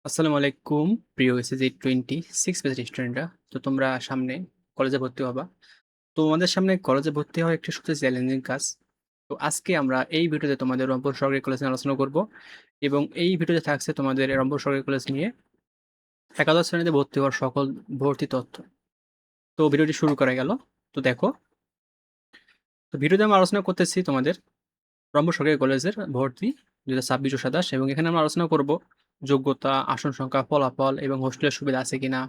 আসসালামু আলাইকুম প্রিয় এসএসজি 26 ব্যাচের স্টুডেন্টরা। তো তোমরা সামনে কলেজে ভর্তি হবা। তো আমাদের সামনে কলেজে ভর্তি হওয়া একটি সবচেয়ে চ্যালেঞ্জিং কাজ। তো আজকে আমরা এই ভিডিওতে তোমাদের রংপুর সরকারি কলেজ নিয়ে আলোচনা করব এবং এই ভিডিওতে থাকছে তোমাদের রংপুর সরকারি কলেজ নিয়ে একাদশ শ্রেণীতে ভর্তি হওয়ার সকল ভর্তি তথ্য। তো ভিডিওটি শুরু করা গেল। তো দেখো, তো ভিডিওতে আমরা আলোচনা করতেছি তোমাদের রংপুর সরকারি কলেজের ভর্তি 2026-27 এবং এখানে আমরা আলোচনা করব যোগ্যতা, আসন সংখ্যা, ফলাফল এবং হোস্টেলের সুবিধা আছে কিনা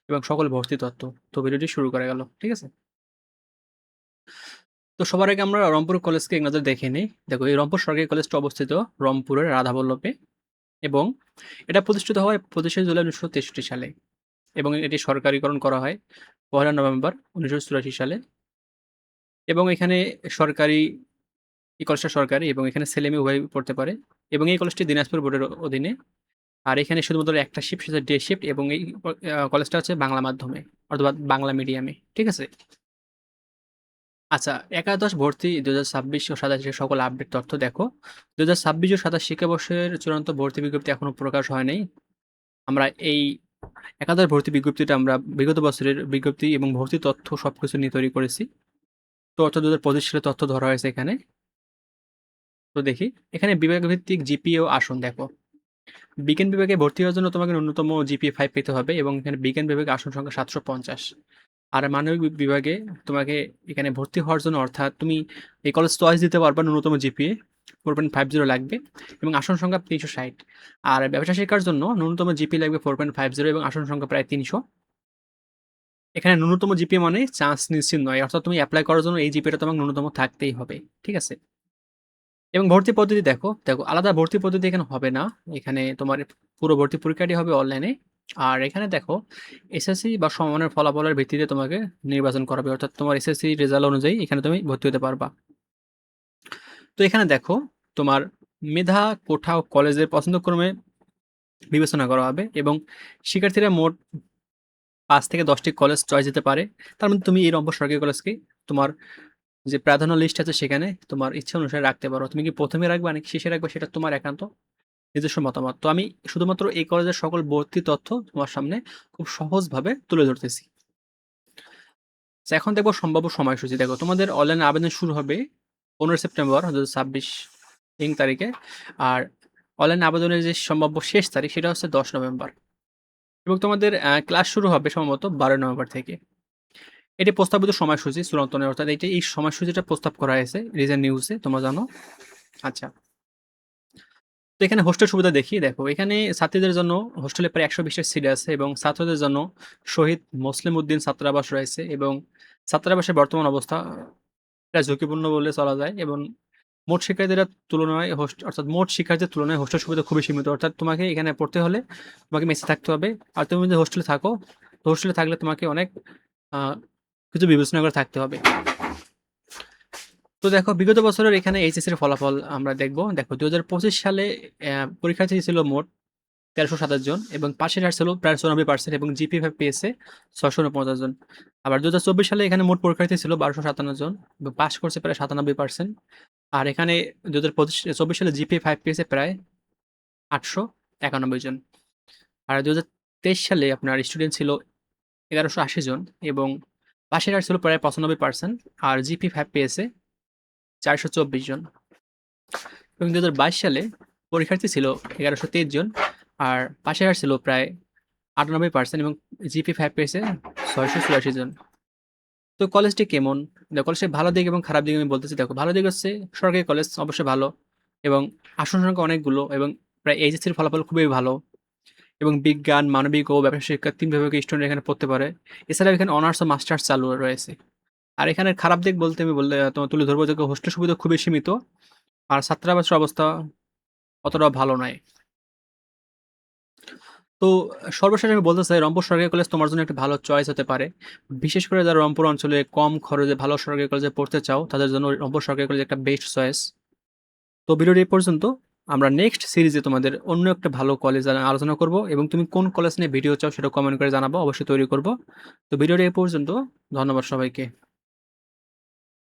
এবং সকল ভর্তি তথ্য। তো ভিডিওটি শুরু করা গেল। ঠিক আছে? তো সবার আগে আমরা রংপুর কলেজকে এক নজর দেখে নিই। দেখো, এই রংপুর সরকারি কলেজটি অবস্থিত রংপুরের রাধাবল্লভে এবং এটা প্রতিষ্ঠিত হয় 25শে জুলাই 1963 সালে এবং এটি সরকারিকরণ করা হয় 1 নভেম্বর 1984 সালে এবং এখানে সরকারি এই কলেজটা সরকারি এবং এখানে ছেলে-মেয়ে উভয়ই পড়তে পারে এবং এই কলেজটি দিনাজপুর বোর্ডের অধীনে। আর এখানে শুধুমাত্র একটা শিফট, সেটা ডে শিফট এবং এই কলেজটা হচ্ছে বাংলা মাধ্যমে অথবা বাংলা মিডিয়ামে। ঠিক আছে? আচ্ছা, একাদশ ভর্তি 2026 ও 27 এর সকল আপডেট তথ্য দেখো। 2026 ও 27 শিক্ষাবর্ষের চূড়ান্ত ভর্তি বিজ্ঞপ্তি এখনো প্রকাশ হয় নাই। আমরা এই একাদশ ভর্তি বিজ্ঞপ্তিটা আমরা বিগত বছরের বিজ্ঞপ্তি এবং ভর্তি তথ্য সবকিছু নিয়ে তৈরি করেছি। তো অর্থাৎ 2025 সালের তথ্য ধরা হয়েছে এখানে। তো দেখি, এখানে বিভাগভিত্তিক জিপিএ ও আসন দেখো। বিজ্ঞান বিভাগে ভর্তি হওয়ার জন্য তোমাকে ন্যূনতম জিপিএ 5 পেতে হবে এবং এখানে বিজ্ঞান বিভাগে আসন সংখ্যা 750। আর মানবিক বিভাগে তোমাকে এখানে ভর্তি হওয়ার জন্য, অর্থাৎ তুমি এই কলেজ চয়েস দিতে পারবা, ন্যূনতম জিপিএ 4.50 লাগবে এবং আসন সংখ্যা 360। আর ব্যবসা শেখার জন্য ন্যূনতম জিপিএ লাগবে 4.50 এবং আসন সংখ্যা প্রায় 300। এখানে ন্যূনতম জিপিএ মানে চান্স নিশ্চিত নয়, অর্থাৎ তুমি অ্যাপ্লাই করার জন্য এই জিপিএটা তোমাকে ন্যূনতম থাকতেই হবে। ঠিক আছে? এবং ভর্তি পদ্ধতি দেখো, আলাদা ভর্তি পদ্ধতি এখানে হবে না। এখানে তোমার পুরো ভর্তি পরীক্ষাটি হবে অনলাইনে। আর এখানে দেখো, এসএসসি বা সমমানের ফলাফলের ভিত্তিতে তোমাকে নির্বাচন করাবে, অর্থাৎ তোমার এসএসসি রেজাল্ট অনুযায়ী এখানে তুমি ভর্তি হতে পারবা। তো এখানে দেখো, তোমার মেধা, কোঠা ও কলেজের পছন্দক্রমে বিবেচনা করা হবে এবং শিক্ষার্থীরা মোট 5 থেকে 10টি কলেজ চয়েস দিতে পারে। তার মধ্যে তুমি এই রংপুর সরকারি কলেজকে তোমার যে প্রাধান্য লিস্ট আছে সেখানে তোমার ইচ্ছা অনুসারে রাখতে পারো। তুমি কি ১ম এ রাখবা নাকি শেষে রাখবা, সেটা তোমার একান্ত নিজস্ব মতামত। তো আমি শুধুমাত্র এই কলেজের সকল ভর্তি তথ্য তোমার সামনে খুব সহজভাবে তুলে ধরতেছি। তো এখন দেখবো সম্ভাব্য সময়সূচি। দেখো, তোমাদের অনলাইন আবেদন শুরু হবে 15 সেপ্টেম্বর 2026 তারিখে। আর অনলাইন আবেদনের যে সম্ভাব্য শেষ তারিখ সেটা হচ্ছে 10 নভেম্বর এবং তোমাদের ক্লাস শুরু হবে সম্ভবত 12 নভেম্বর থেকে। এটি প্রস্তাবিত সময়সূচি চূড়ান্ত নয়, অর্থাৎ এই সময়সূচিটা প্রস্তাব করা হয়েছে রিজেন্ট নিউজে, তোমরা জানো। আচ্ছা, তো এখানে হোস্টেল সুবিধা দেখি। দেখো, এখানে ছাত্রীদের জন্য হোস্টেলে প্রায় 120টা সিট আছে এবং ছাত্রদের জন্য শহীদ মুসলিম উদ্দিন ছাত্রাবাস রয়েছে এবং ছাত্রাবাসের বর্তমান অবস্থা প্রায় ঝুঁকিপূর্ণ বললে চলা যায় এবং মোট শিক্ষার্থীদের তুলনায় অর্থাৎ মোট শিক্ষার্থীর তুলনায় হোস্টেল সুবিধা খুবই সীমিত। অর্থাৎ তোমাকে এখানে পড়তে হলে তোমাকে মেসে থাকতে হবে। আর তুমি যদি হোস্টেলে থাকো, তো হোস্টেলে থাকলে তোমাকে অনেক আহ, কিছু বিবেচনা করে থাকতে হবে। তো দেখো, বিগত বছরের এখানে এইচএসসির ফলাফল আমরা দেখব। দেখো, 2025 সালে পরীক্ষার্থী ছিল মোট 1327 জন এবং পাশের হার ছিল প্রায় 94% এবং জিপি5 পেয়েছে 649 জন। আবার 2024 সালে এখানে মোট পরীক্ষার্থী ছিল 1257 জন এবং পাস করছে প্রায় 97%। আর এখানে 2024 সালে জিপি5 পেয়েছে প্রায় 891 জন। আর 2023 সালে আপনার স্টুডেন্ট ছিল 1180 জন এবং পাশের হার ছিল প্রায় 95%। আর জিপি5 পেয়েছে 424 জন এবং 2022 সালে পরীক্ষার্থী ছিল 1123 জন আর পাশের হার ছিল প্রায় 98% এবং জিপি5 পেয়েছে 684 জন। তো কলেজটি কেমন? দেখো, কলেজের ভালো দিক এবং খারাপ দিক আমি বলতেছি। দেখো, ভালো দিক হচ্ছে সরকারি কলেজ অবশ্যই ভালো এবং আসন সংখ্যা অনেকগুলো এবং প্রায় এইচএসসির ফলাফল খুবই ভালো এবং বিজ্ঞান, মানবিক ও ব্যবসা শিক্ষা 3 বিভাগের স্টুডেন্ট এখানে পড়তে পারে। এছাড়াও এখানে অনার্স ও মাস্টার্স চালু রয়েছে। আর এখানে খারাপ দিক বলতে আমি বললে তোমার তুলে ধরবো যে হোস্টেল সুবিধা খুবই সীমিত আর ছাত্রাবাসের অবস্থা অতটাও ভালো নয়। তো সর্বশেষ আমি বলতে চাই, রংপুর সরকারি কলেজ তোমার জন্য একটা ভালো চয়েস হতে পারে। বিশেষ করে যারা রংপুর অঞ্চলে কম খরচে ভালো সরকারি কলেজে পড়তে চাও, তাদের জন্য রংপুর সরকারি কলেজ একটা বেস্ট চয়েস। তো ভিডিওটি এই পর্যন্ত। আমরা নেক্সট সিরিজে তোমাদের অন্য একটা ভালো কলেজ আলোচনা করব এবং তুমি কোন কলেজ নিয়ে ভিডিও চাও সেটা কমেন্ট করে জানাবো, অবশ্যই তৈরি করব। তো ভিডিওটি এই পর্যন্ত। ধন্যবাদ সবাইকে।